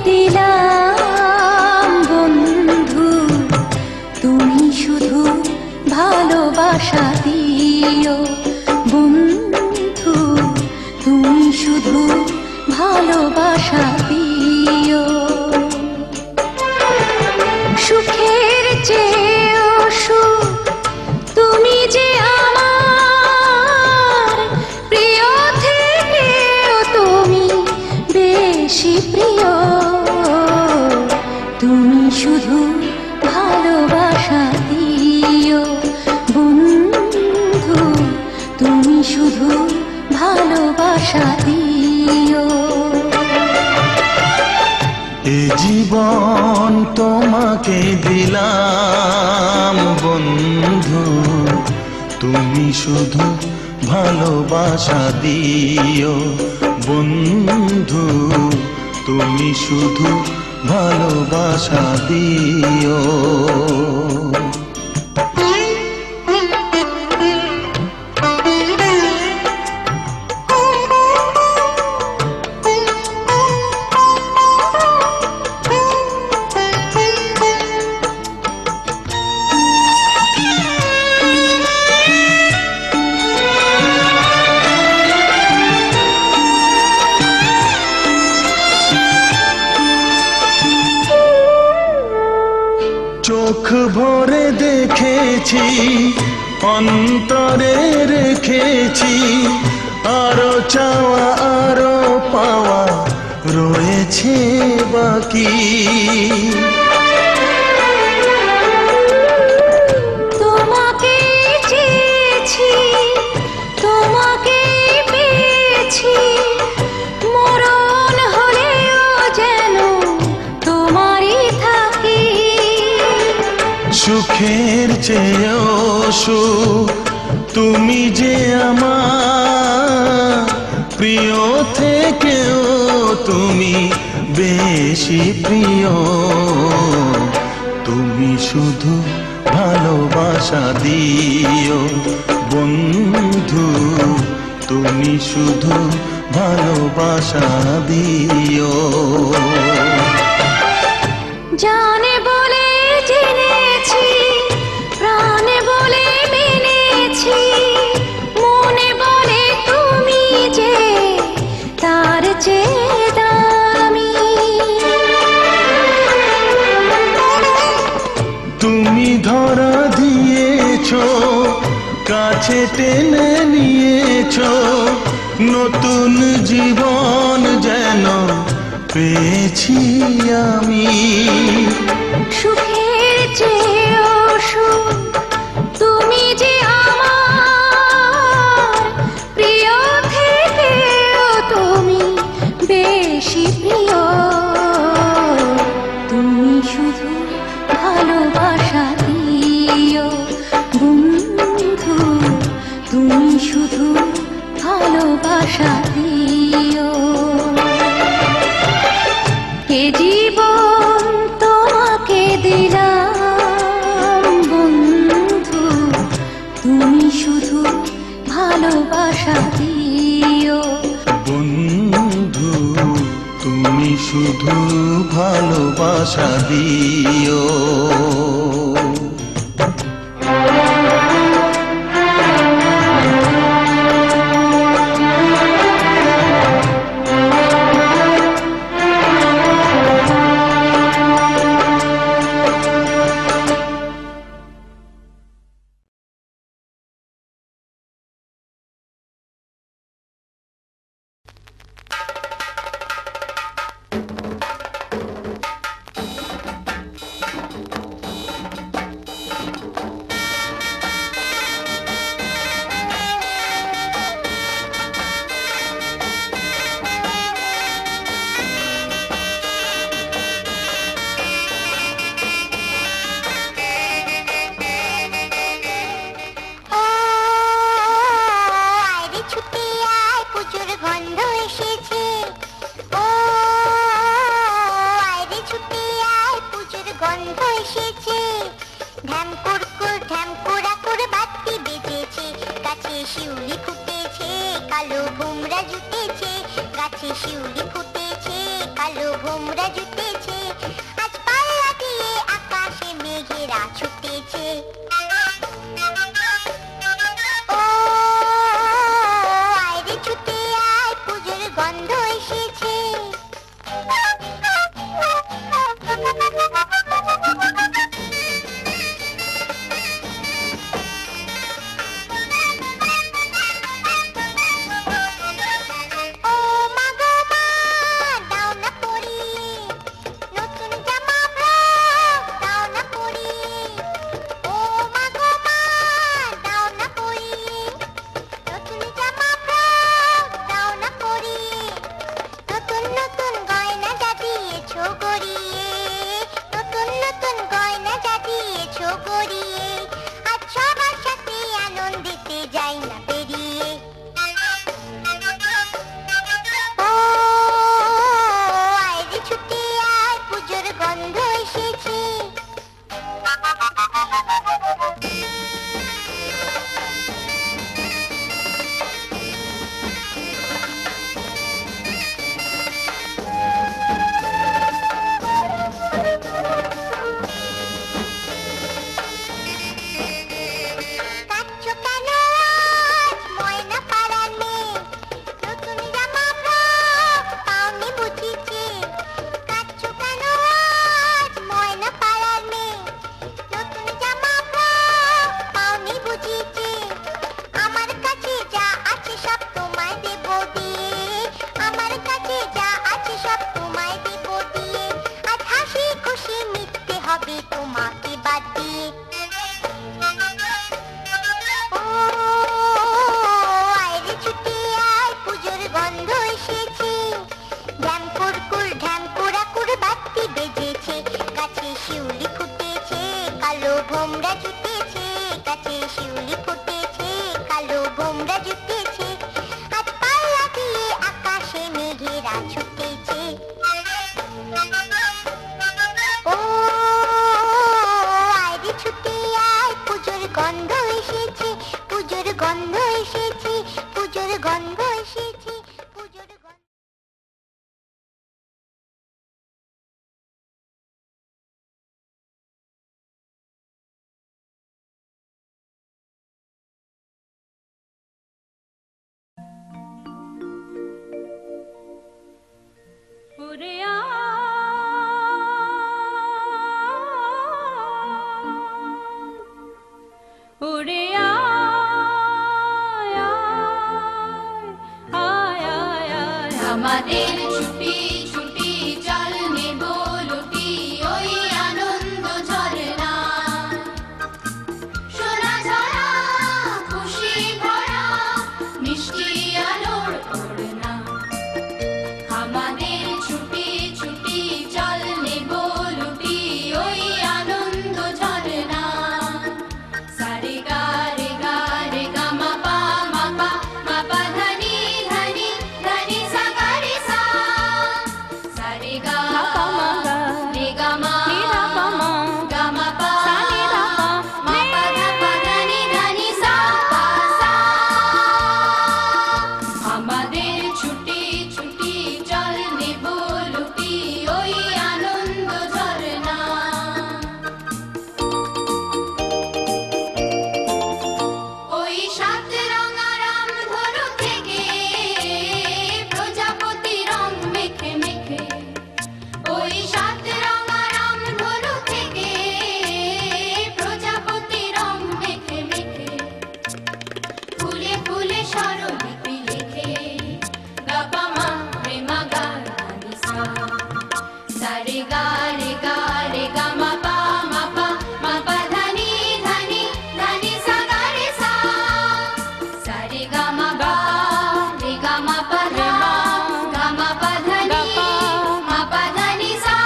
দিলাম বন্ধু, তুমি শুধু ভালোবাসা দিও বন্ধু, তুমি শুধু ভালোবাসা দিও। সুখের চেয়েও সুখ তুমি যে আমার, প্রিয় থেকেও তুমি বেশি প্রিয়। তুমি শুধু ভালোবাসা দিও বন্ধু, তুমি শুধু ভালোবাসা দিও। এ জীবন তোমাকে দিলাম বন্ধু, তুমি শুধু ভালোবাসা দিও বন্ধু, তুমি শুধু ভালোবাসা দিও। চোখ ভরে দেখেছি, অন্তরে রেখেছি, আরো চাওয়া আরো পাওয়া রয়েছে বাকি। তোমাকে চেয়েছি, তোমাকে পেয়েছি, মরণ হলেও যেন তোমারই থাকি। সুখের চেয়েও সুখ তুমি যে আমার, প্রিয় থেকেও তুমি বেশি প্রিয়। তুমি শুধু ভালোবাসা দিও বন্ধু, তুমি শুধু ভালোবাসা দিও। জানে বলে জেনেছি, প্রাণে বলে মেনেছি, মনে বলে তুমি যে তার চেয়ে দামি। তুমি ধরা দিয়েছো, কাছে টেনে নিয়েছো, নতুন জীবন যেন পেয়েছি আমি। সুখের চেয়েও সুখ তুমি যে আমার, প্রিয় থেকেও তুমি বেশি প্রিয়। তুমি শুধু ভালোবাসা দিও বন্ধু, তুমি শুধু ভালোবাসা দিও। এ জীবন তোমাকে দিলাম বন্ধু, তুমি শুধু ভালোবাসা দিও বন্ধু, তুমি শুধু ভালোবাসা দিও। শিউলি ফুটেছে, গাছে শিউলি ফুটেছে, কালো ভোমরা জুটেছে, আজ পাল্লা দিয়ে আকাশে মেঘেরা ছুটেছে। ও আয়রে ছুটে আয়, পুজোর গন্ধ এসেছে। আমাদের ছুটি ছুটি চল নেব লুটি ওই আনন্দ ঝরনা, সোনা ঝরা খুশি ভরা মিষ্টি আলোর ওড়না। আমাদের ছুটি ছুটি চল নেব লুটি ওই আনন্দ ঝরনা। সারে গা রে গা রে গা মা পা মা পা ধনি ধনি ধনি সা গা রে সা। সারে গা রে গা মা গা মা পা মা পা ধনি ধনি সা পা সা। আমাদের ছুটি ছুটি চল নেব লুটি ওই আনন্দ ঝরনা। ওই সাত রঙা রামধনু থেকে প্রজাপতি রং মেখে মেখে, ওই সাত রঙা রামধনু থেকে প্রজাপতি রং মেখে মেখে, ফুলে ফুলে স্বরলিপি লিখে গা পা মা রে মা গা নি সা। সা রে গা রে গা মা পা ধনি ধনি ধনি সা গা রে সা। সা রে গা মা পা রে গা মা পা ধা গা মা পা ধনি মা পা ধনি সা।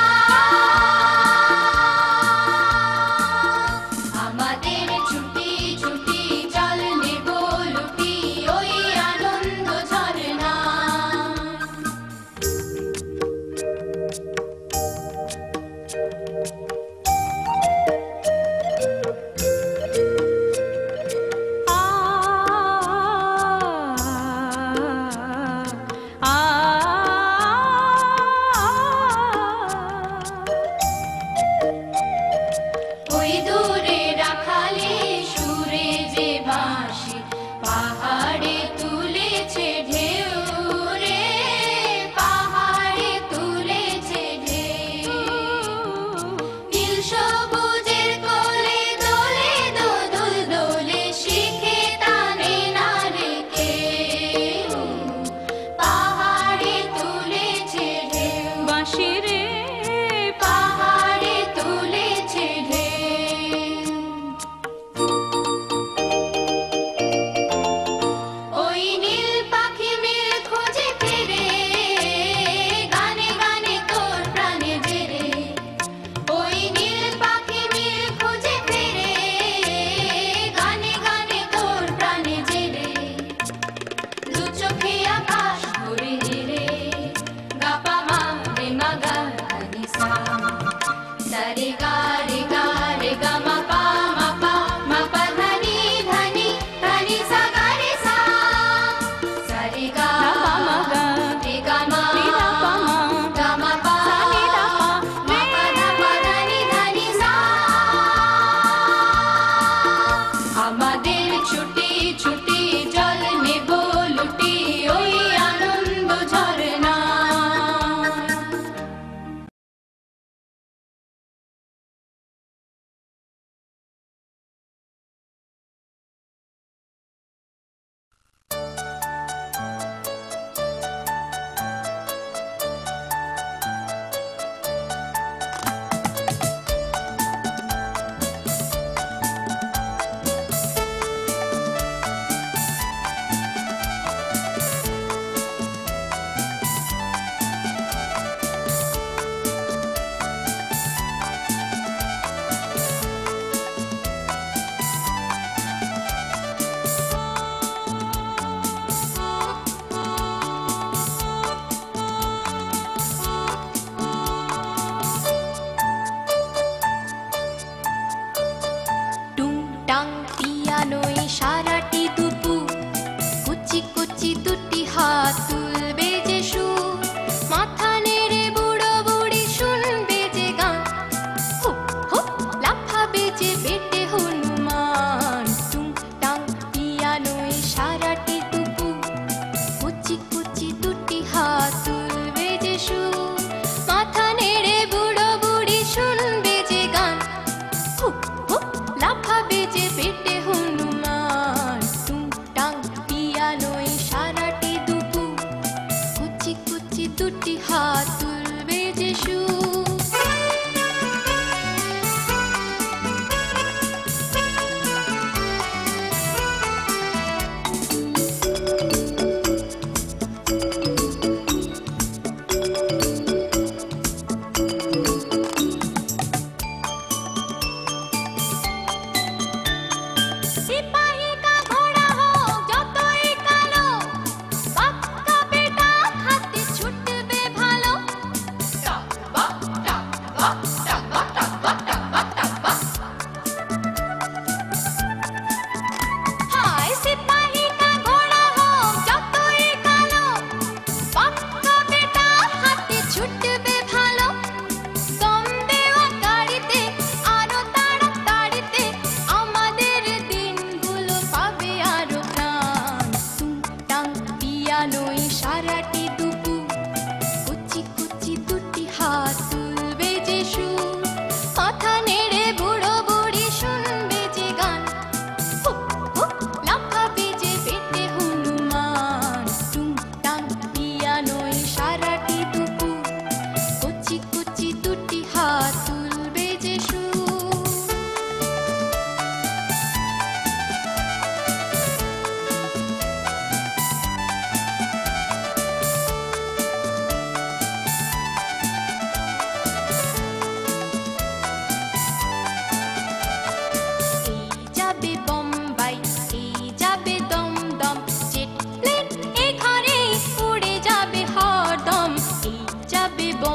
আমাদের ছুটি ছুটি চল নেব লুটি ওই আনন্দ ঝরনা।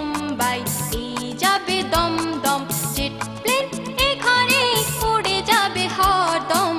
বোম্বাই, এই যাবে দমদম, জেট প্লেন এখানে উড়ে যাবে হরদম।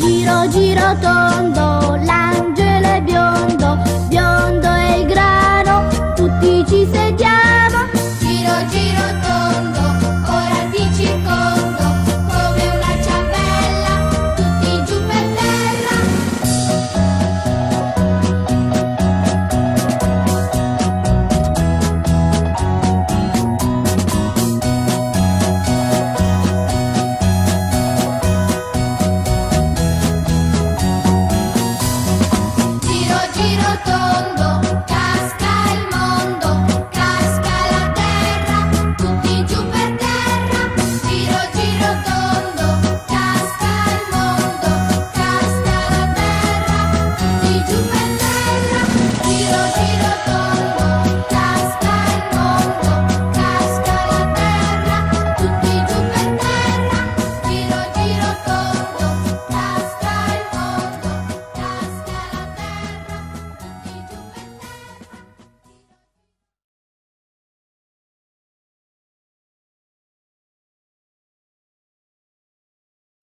Giro giro tondo,